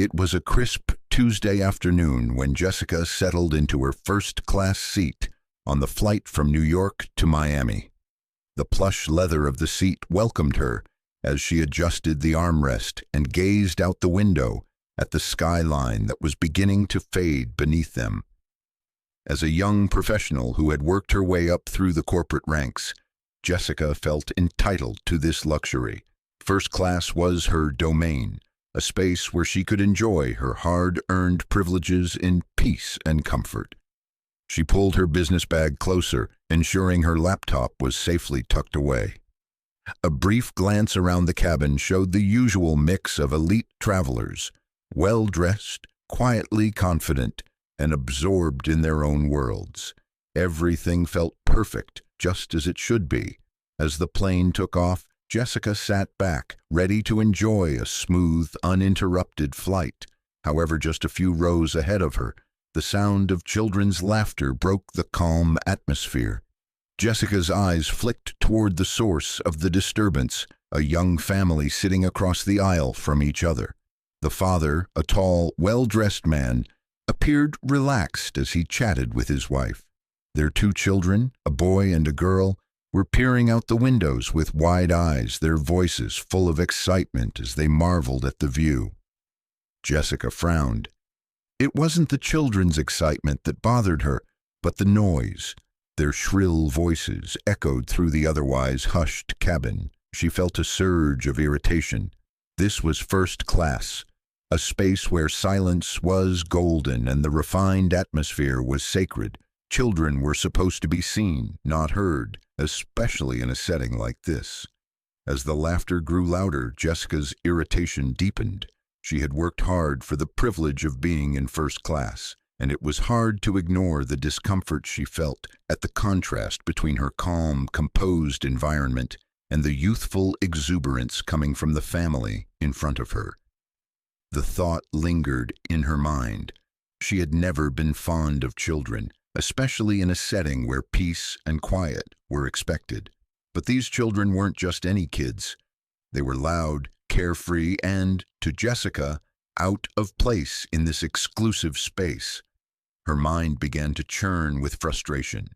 It was a crisp Tuesday afternoon when Jessica settled into her first-class seat on the flight from New York to Miami. The plush leather of the seat welcomed her as she adjusted the armrest and gazed out the window at the skyline that was beginning to fade beneath them. As a young professional who had worked her way up through the corporate ranks, Jessica felt entitled to this luxury. First class was her domain, a space where she could enjoy her hard-earned privileges in peace and comfort. She pulled her business bag closer, ensuring her laptop was safely tucked away. A brief glance around the cabin showed the usual mix of elite travelers, well-dressed, quietly confident, and absorbed in their own worlds. Everything felt perfect, just as it should be. As the plane took off, Jessica sat back, ready to enjoy a smooth, uninterrupted flight. However, just a few rows ahead of her, the sound of children's laughter broke the calm atmosphere. Jessica's eyes flicked toward the source of the disturbance, a young family sitting across the aisle from each other. The father, a tall, well-dressed man, appeared relaxed as he chatted with his wife. Their two children, a boy and a girl, were peering out the windows with wide eyes, their voices full of excitement as they marveled at the view. Jessica frowned. It wasn't the children's excitement that bothered her, but the noise. Their shrill voices echoed through the otherwise hushed cabin. She felt a surge of irritation. This was first class, a space where silence was golden and the refined atmosphere was sacred. Children were supposed to be seen, not heard, especially in a setting like this. As the laughter grew louder, Jessica's irritation deepened. She had worked hard for the privilege of being in first class, and it was hard to ignore the discomfort she felt at the contrast between her calm, composed environment and the youthful exuberance coming from the family in front of her. The thought lingered in her mind. She had never been fond of children, especially in a setting where peace and quiet were expected. But these children weren't just any kids. They were loud, carefree, and, to Jessica, out of place in this exclusive space. Her mind began to churn with frustration.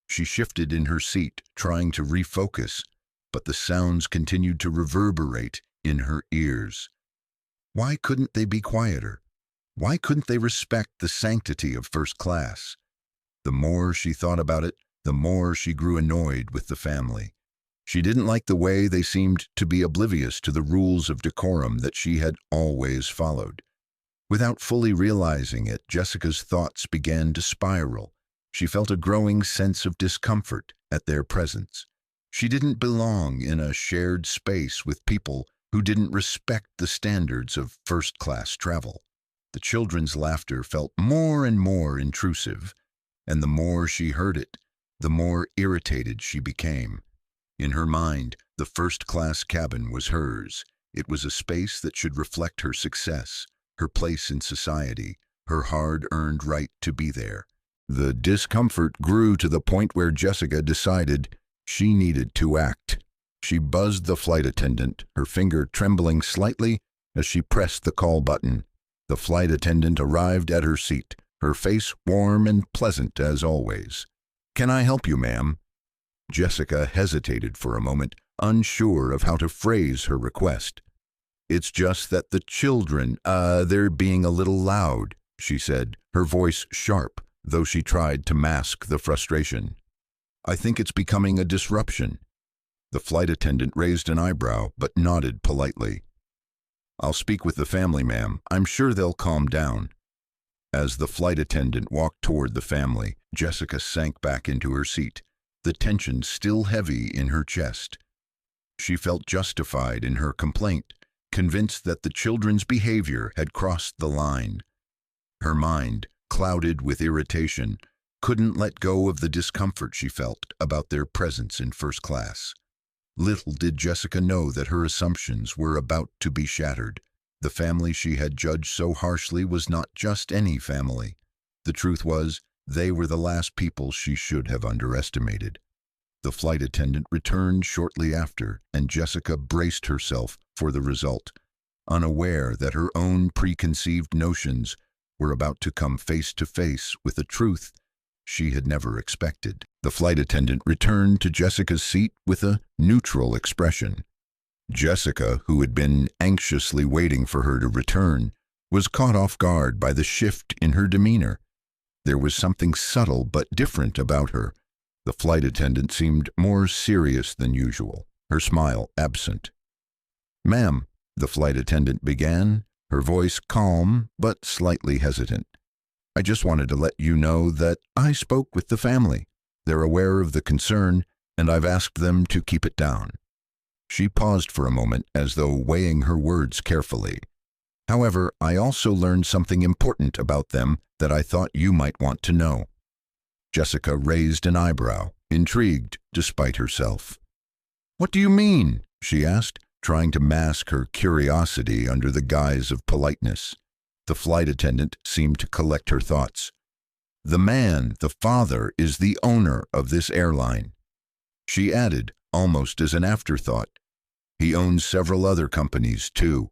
She shifted in her seat, trying to refocus, but the sounds continued to reverberate in her ears. Why couldn't they be quieter? Why couldn't they respect the sanctity of first class? The more she thought about it, the more she grew annoyed with the family. She didn't like the way they seemed to be oblivious to the rules of decorum that she had always followed. Without fully realizing it, Jessica's thoughts began to spiral. She felt a growing sense of discomfort at their presence. She didn't belong in a shared space with people who didn't respect the standards of first-class travel. The children's laughter felt more and more intrusive, and the more she heard it, the more irritated she became. In her mind, the first-class cabin was hers. It was a space that should reflect her success, her place in society, her hard-earned right to be there. The discomfort grew to the point where Jessica decided she needed to act. She buzzed the flight attendant, her finger trembling slightly as she pressed the call button. The flight attendant arrived at her seat, her face warm and pleasant as always. "Can I help you, ma'am?" Jessica hesitated for a moment, unsure of how to phrase her request. "It's just that the children, they're being a little loud," she said, her voice sharp, though she tried to mask the frustration. "I think it's becoming a disruption." The flight attendant raised an eyebrow, but nodded politely. "I'll speak with the family, ma'am. I'm sure they'll calm down." As the flight attendant walked toward the family, Jessica sank back into her seat, the tension still heavy in her chest. She felt justified in her complaint, convinced that the children's behavior had crossed the line. Her mind, clouded with irritation, couldn't let go of the discomfort she felt about their presence in first class. Little did Jessica know that her assumptions were about to be shattered. The family she had judged so harshly was not just any family. The truth was, they were the last people she should have underestimated. The flight attendant returned shortly after, and Jessica braced herself for the result. unaware that her own preconceived notions were about to come face to face with a truth she had never expected. The flight attendant returned to Jessica's seat with a neutral expression. Jessica, who had been anxiously waiting for her to return, was caught off guard by the shift in her demeanor. There was something subtle but different about her. The flight attendant seemed more serious than usual, her smile absent. "Ma'am," the flight attendant began, her voice calm but slightly hesitant. "I just wanted to let you know that I spoke with the family. They're aware of the concern, and I've asked them to keep it down." She paused for a moment as though weighing her words carefully. "However, I also learned something important about them that I thought you might want to know." Jessica raised an eyebrow, intrigued despite herself. "What do you mean?" she asked, trying to mask her curiosity under the guise of politeness. The flight attendant seemed to collect her thoughts. "The man, the father, is the owner of this airline." She added, almost as an afterthought, "He owns several other companies, too."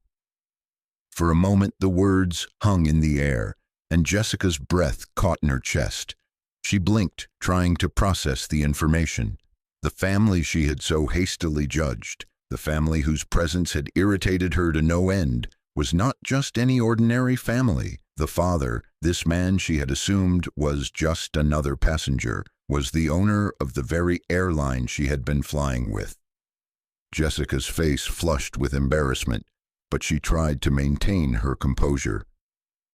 For a moment the words hung in the air, and Jessica's breath caught in her chest. She blinked, trying to process the information. The family she had so hastily judged, the family whose presence had irritated her to no end, was not just any ordinary family. The father, this man she had assumed was just another passenger, was the owner of the very airline she had been flying with. Jessica's face flushed with embarrassment, but she tried to maintain her composure.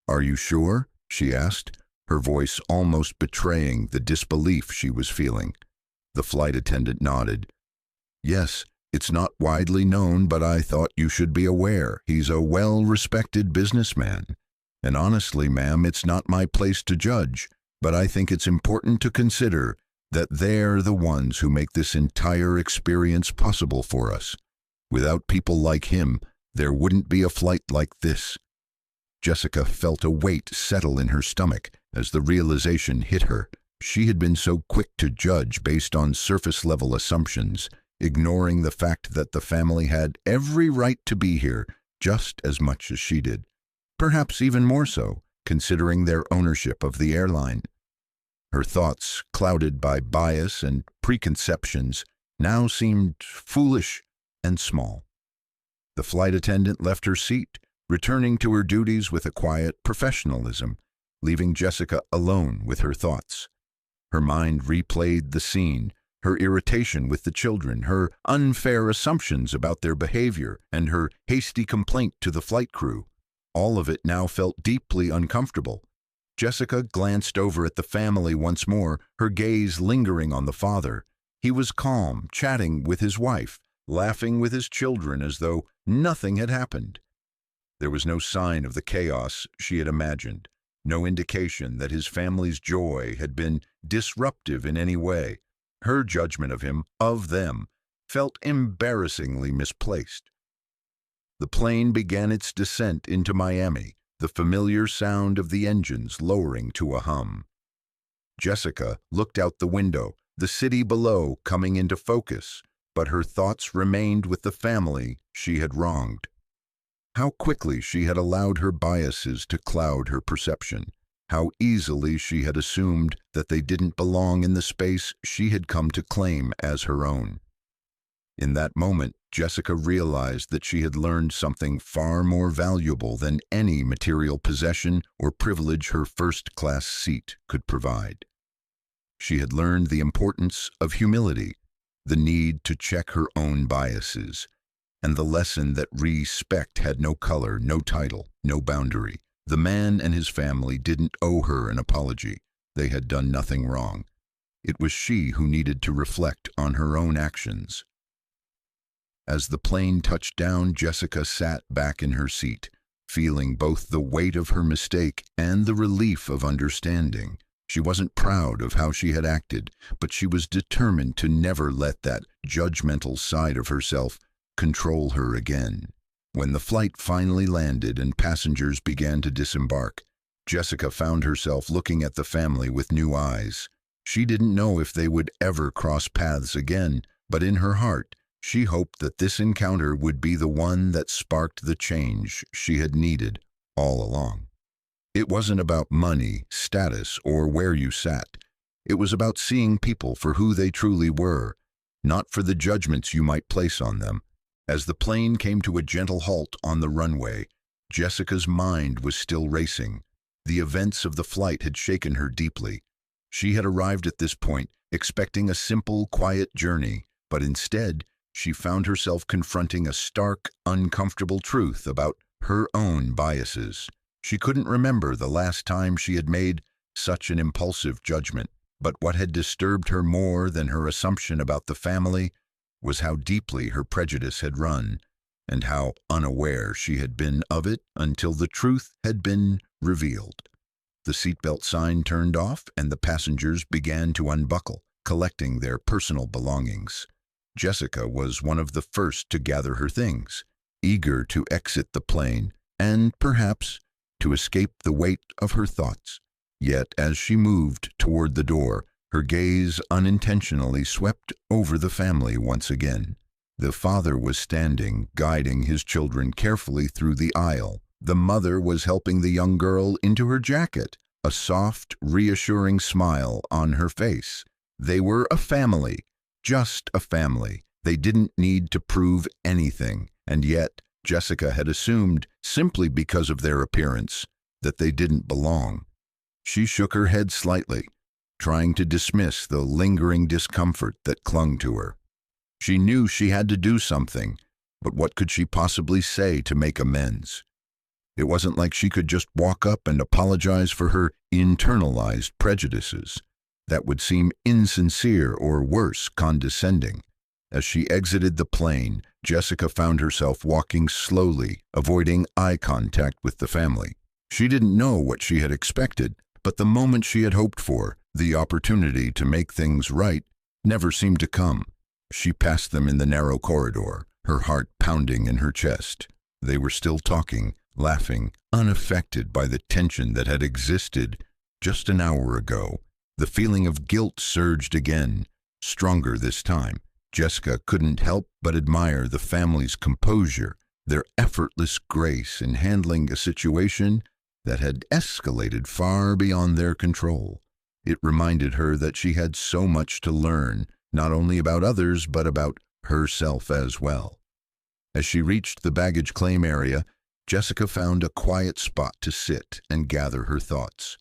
"Are you sure?" she asked, her voice almost betraying the disbelief she was feeling. The flight attendant nodded. "Yes, it's not widely known, but I thought you should be aware. He's a well-respected businessman. And honestly, ma'am, it's not my place to judge, but I think it's important to consider that they're the ones who make this entire experience possible for us. Without people like him, there wouldn't be a flight like this." Jessica felt a weight settle in her stomach as the realization hit her. She had been so quick to judge based on surface-level assumptions, ignoring the fact that the family had every right to be here just as much as she did. Perhaps even more so, considering their ownership of the airline. Her thoughts, clouded by bias and preconceptions, now seemed foolish and small. The flight attendant left her seat, returning to her duties with a quiet professionalism, leaving Jessica alone with her thoughts. Her mind replayed the scene, her irritation with the children, her unfair assumptions about their behavior, and her hasty complaint to the flight crew. All of it now felt deeply uncomfortable. Jessica glanced over at the family once more, her gaze lingering on the father. He was calm, chatting with his wife, laughing with his children as though nothing had happened. There was no sign of the chaos she had imagined, no indication that his family's joy had been disruptive in any way. Her judgment of him, of them, felt embarrassingly misplaced. The plane began its descent into Miami, the familiar sound of the engines lowering to a hum. Jessica looked out the window, the city below coming into focus, but her thoughts remained with the family she had wronged. How quickly she had allowed her biases to cloud her perception, how easily she had assumed that they didn't belong in the space she had come to claim as her own. In that moment, Jessica realized that she had learned something far more valuable than any material possession or privilege her first-class seat could provide. She had learned the importance of humility, the need to check her own biases, and the lesson that respect had no color, no title, no boundary. The man and his family didn't owe her an apology. They had done nothing wrong. It was she who needed to reflect on her own actions. As the plane touched down, Jessica sat back in her seat, feeling both the weight of her mistake and the relief of understanding. She wasn't proud of how she had acted, but she was determined to never let that judgmental side of herself control her again. When the flight finally landed and passengers began to disembark, Jessica found herself looking at the family with new eyes. She didn't know if they would ever cross paths again, but in her heart, She hoped that this encounter would be the one that sparked the change she had needed all along. It wasn't about money, status, or where you sat. It was about seeing people for who they truly were, not for the judgments you might place on them. As the plane came to a gentle halt on the runway, Jessica's mind was still racing. The events of the flight had shaken her deeply. She had arrived at this point expecting a simple, quiet journey, but instead, she found herself confronting a stark, uncomfortable truth about her own biases. She couldn't remember the last time she had made such an impulsive judgment, but what had disturbed her more than her assumption about the family was how deeply her prejudice had run, and how unaware she had been of it until the truth had been revealed. The seatbelt sign turned off, and the passengers began to unbuckle, collecting their personal belongings. Jessica was one of the first to gather her things, eager to exit the plane and, perhaps, to escape the weight of her thoughts. Yet, as she moved toward the door, her gaze unintentionally swept over the family once again. The father was standing, guiding his children carefully through the aisle. The mother was helping the young girl into her jacket, a soft, reassuring smile on her face. They were a family, just a family. They didn't need to prove anything, and yet Jessica had assumed, simply because of their appearance, that they didn't belong. She shook her head slightly, trying to dismiss the lingering discomfort that clung to her. She knew she had to do something, but what could she possibly say to make amends? It wasn't like she could just walk up and apologize for her internalized prejudices. That would seem insincere or worse, condescending. As she exited the plane, Jessica found herself walking slowly, avoiding eye contact with the family. She didn't know what she had expected, but the moment she had hoped for, the opportunity to make things right, never seemed to come. She passed them in the narrow corridor, her heart pounding in her chest. They were still talking, laughing, unaffected by the tension that had existed just an hour ago. The feeling of guilt surged again, stronger this time. Jessica couldn't help but admire the family's composure, their effortless grace in handling a situation that had escalated far beyond their control. It reminded her that she had so much to learn, not only about others, but about herself as well. As she reached the baggage claim area, Jessica found a quiet spot to sit and gather her thoughts.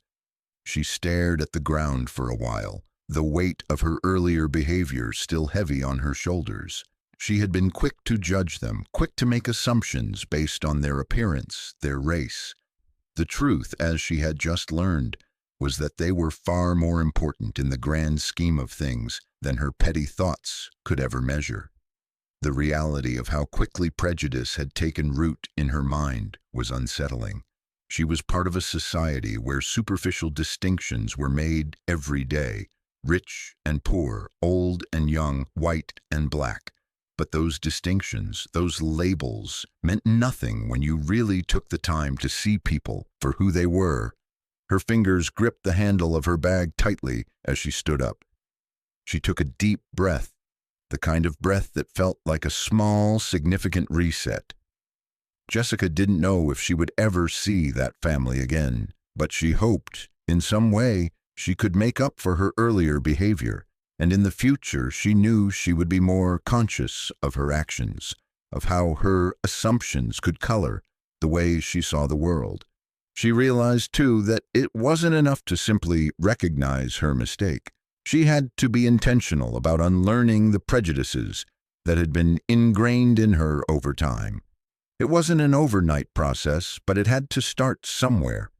She stared at the ground for a while, the weight of her earlier behavior still heavy on her shoulders. She had been quick to judge them, quick to make assumptions based on their appearance, their race. The truth, as she had just learned, was that they were far more important in the grand scheme of things than her petty thoughts could ever measure. The reality of how quickly prejudice had taken root in her mind was unsettling. She was part of a society where superficial distinctions were made every day, rich and poor, old and young, white and black. But those distinctions, those labels, meant nothing when you really took the time to see people for who they were. Her fingers gripped the handle of her bag tightly as she stood up. She took a deep breath, the kind of breath that felt like a small, significant reset. Jessica didn't know if she would ever see that family again, but she hoped, in some way, she could make up for her earlier behavior, and in the future she knew she would be more conscious of her actions, of how her assumptions could color the way she saw the world. She realized, too, that it wasn't enough to simply recognize her mistake. She had to be intentional about unlearning the prejudices that had been ingrained in her over time. It wasn't an overnight process, but it had to start somewhere.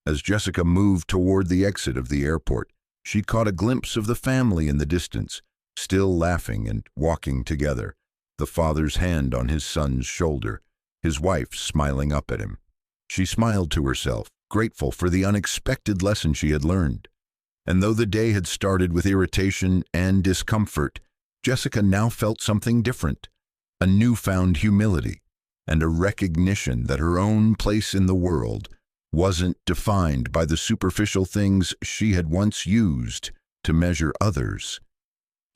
As Jessica moved toward the exit of the airport, she caught a glimpse of the family in the distance, still laughing and walking together, the father's hand on his son's shoulder, his wife smiling up at him. She smiled to herself, grateful for the unexpected lesson she had learned. And though the day had started with irritation and discomfort, Jessica now felt something different, a newfound humility, and a recognition that her own place in the world wasn't defined by the superficial things she had once used to measure others.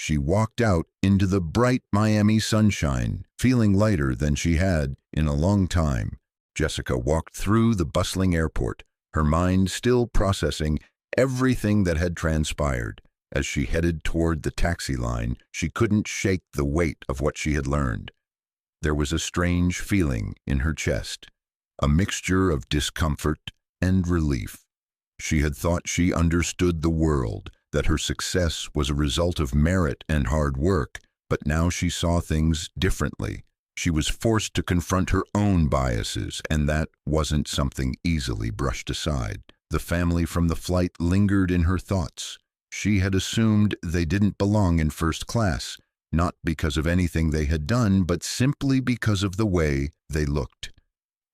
She walked out into the bright Miami sunshine, feeling lighter than she had in a long time. Jessica walked through the bustling airport, her mind still processing everything that had transpired. As she headed toward the taxi line, she couldn't shake the weight of what she had learned. There was a strange feeling in her chest, a mixture of discomfort and relief. She had thought she understood the world, that her success was a result of merit and hard work, but now she saw things differently. She was forced to confront her own biases, and that wasn't something easily brushed aside. The family from the flight lingered in her thoughts. She had assumed they didn't belong in first class, not because of anything they had done, but simply because of the way they looked.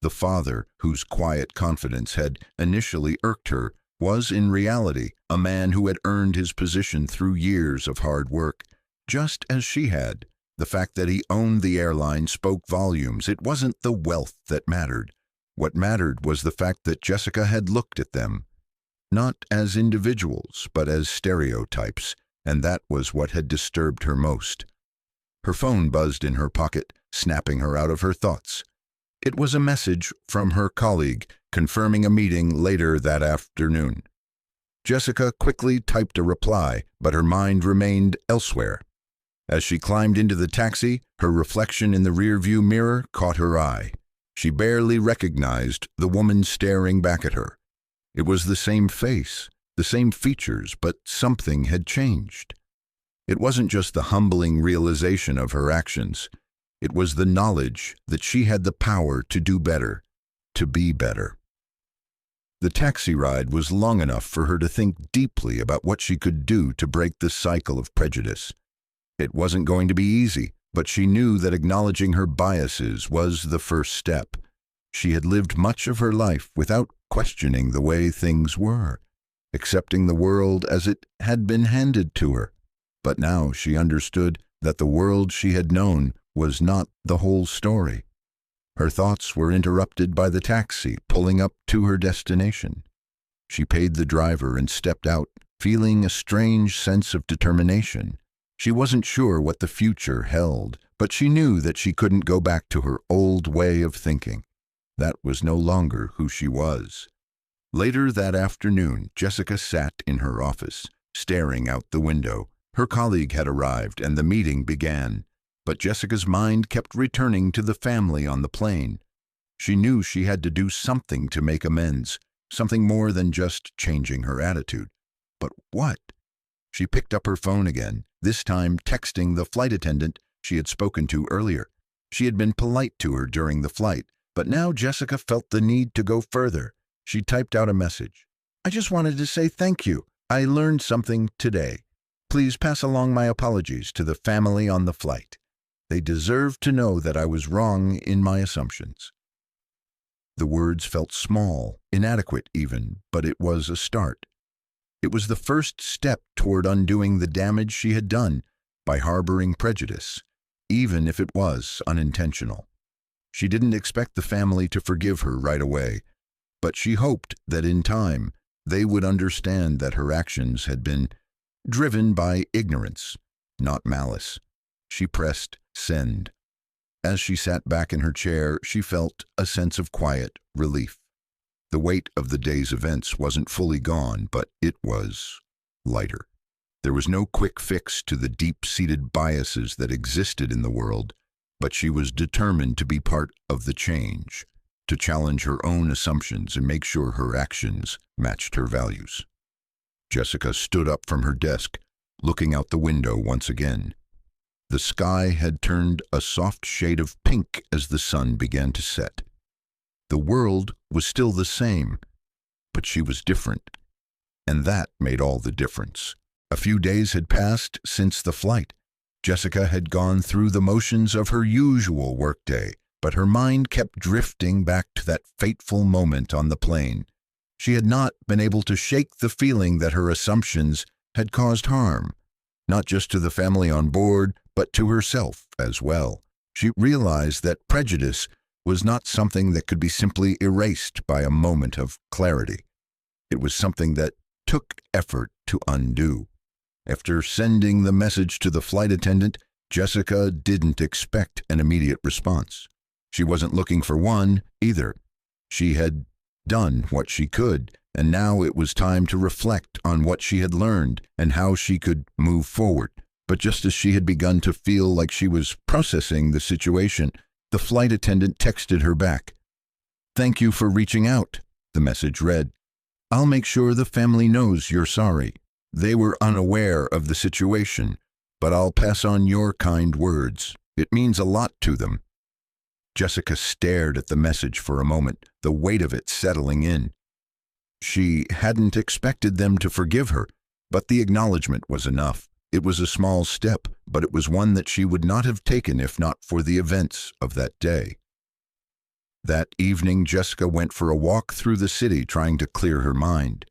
The father, whose quiet confidence had initially irked her, was in reality a man who had earned his position through years of hard work, just as she had. The fact that he owned the airline spoke volumes. It wasn't the wealth that mattered. What mattered was the fact that Jessica had looked at them, not as individuals, but as stereotypes, and that was what had disturbed her most. Her phone buzzed in her pocket, snapping her out of her thoughts. It was a message from her colleague, confirming a meeting later that afternoon. Jessica quickly typed a reply, but her mind remained elsewhere. As she climbed into the taxi, her reflection in the rearview mirror caught her eye. She barely recognized the woman staring back at her. It was the same face, the same features, but something had changed. It wasn't just the humbling realization of her actions. It was the knowledge that she had the power to do better, to be better. The taxi ride was long enough for her to think deeply about what she could do to break the cycle of prejudice. It wasn't going to be easy, but she knew that acknowledging her biases was the first step. She had lived much of her life without questioning the way things were, accepting the world as it had been handed to her. But now she understood that the world she had known was not the whole story. Her thoughts were interrupted by the taxi pulling up to her destination. She paid the driver and stepped out, feeling a strange sense of determination. She wasn't sure what the future held, but she knew that she couldn't go back to her old way of thinking. That was no longer who she was. Later that afternoon, Jessica sat in her office, staring out the window. Her colleague had arrived and the meeting began, but Jessica's mind kept returning to the family on the plane. She knew she had to do something to make amends, something more than just changing her attitude. But what? She picked up her phone again, this time texting the flight attendant she had spoken to earlier. She had been polite to her during the flight, but now Jessica felt the need to go further. She typed out a message. "I just wanted to say thank you. I learned something today. Please pass along my apologies to the family on the flight. They deserve to know that I was wrong in my assumptions." The words felt small, inadequate even, but it was a start. It was the first step toward undoing the damage she had done by harboring prejudice, even if it was unintentional. She didn't expect the family to forgive her right away, but she hoped that in time they would understand that her actions had been driven by ignorance, not malice. She pressed send. As she sat back in her chair, she felt a sense of quiet relief. The weight of the day's events wasn't fully gone, but it was lighter. There was no quick fix to the deep-seated biases that existed in the world, but she was determined to be part of the change, to challenge her own assumptions and make sure her actions matched her values. Jessica stood up from her desk, looking out the window once again. The sky had turned a soft shade of pink as the sun began to set. The world was still the same, but she was different, and that made all the difference. A few days had passed since the flight. Jessica had gone through the motions of her usual workday, but her mind kept drifting back to that fateful moment on the plane. She had not been able to shake the feeling that her assumptions had caused harm, not just to the family on board, but to herself as well. She realized that prejudice was not something that could be simply erased by a moment of clarity. It was something that took effort to undo. After sending the message to the flight attendant, Jessica didn't expect an immediate response. She wasn't looking for one, either. She had done what she could, and now it was time to reflect on what she had learned and how she could move forward. But just as she had begun to feel like she was processing the situation, the flight attendant texted her back. "Thank you for reaching out," the message read. "I'll make sure the family knows you're sorry. They were unaware of the situation, but I'll pass on your kind words. It means a lot to them." Jessica stared at the message for a moment, the weight of it settling in. She hadn't expected them to forgive her, but the acknowledgement was enough. It was a small step, but it was one that she would not have taken if not for the events of that day. That evening, Jessica went for a walk through the city trying to clear her mind.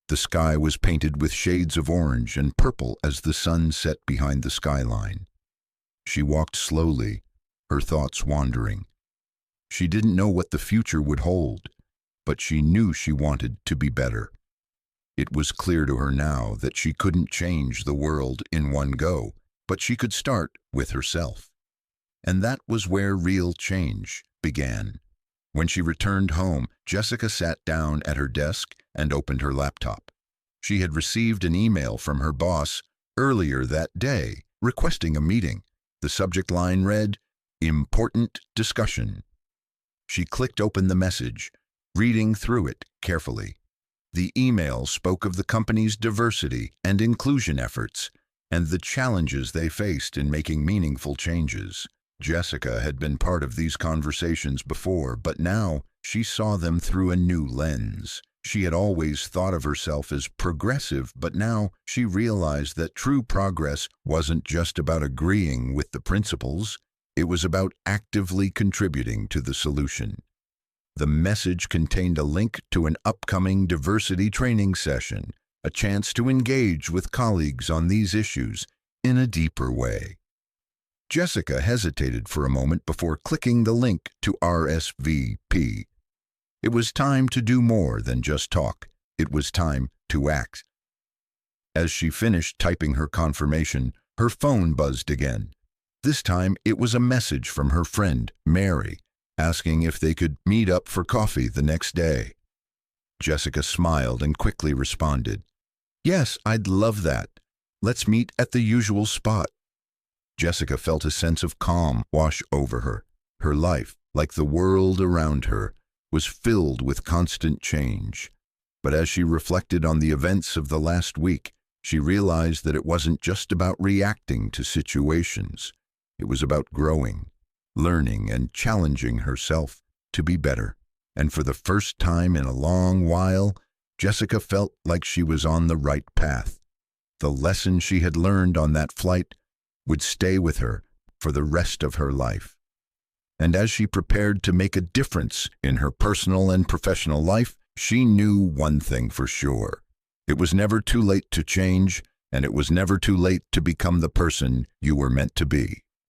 The sky was painted with shades of orange and purple as the sun set behind the skyline. She walked slowly, her thoughts wandering. She didn't know what the future would hold, but she knew she wanted to be better. It was clear to her now that she couldn't change the world in one go, but she could start with herself. And that was where real change began. When she returned home, Jessica sat down at her desk and opened her laptop. She had received an email from her boss earlier that day requesting a meeting. The subject line read, "Important discussion." She clicked open the message, reading through it carefully. The email spoke of the company's diversity and inclusion efforts and the challenges they faced in making meaningful changes. Jessica had been part of these conversations before, but now she saw them through a new lens. She had always thought of herself as progressive, but now she realized that true progress wasn't just about agreeing with the principles, it was about actively contributing to the solution. The message contained a link to an upcoming diversity training session, a chance to engage with colleagues on these issues in a deeper way. Jessica hesitated for a moment before clicking the link to RSVP. It was time to do more than just talk. It was time to act. As she finished typing her confirmation, her phone buzzed again. This time it was a message from her friend, Mary, asking if they could meet up for coffee the next day. Jessica smiled and quickly responded, "Yes, I'd love that. Let's meet at the usual spot." Jessica felt a sense of calm wash over her. Her life, like the world around her, was filled with constant change. But as she reflected on the events of the last week, she realized that it wasn't just about reacting to situations. It was about growing, learning, and challenging herself to be better. And for the first time in a long while, Jessica felt like she was on the right path. The lesson she had learned on that flight would stay with her for the rest of her life. And as she prepared to make a difference in her personal and professional life, she knew one thing for sure. It was never too late to change, and it was never too late to become the person you were meant to be.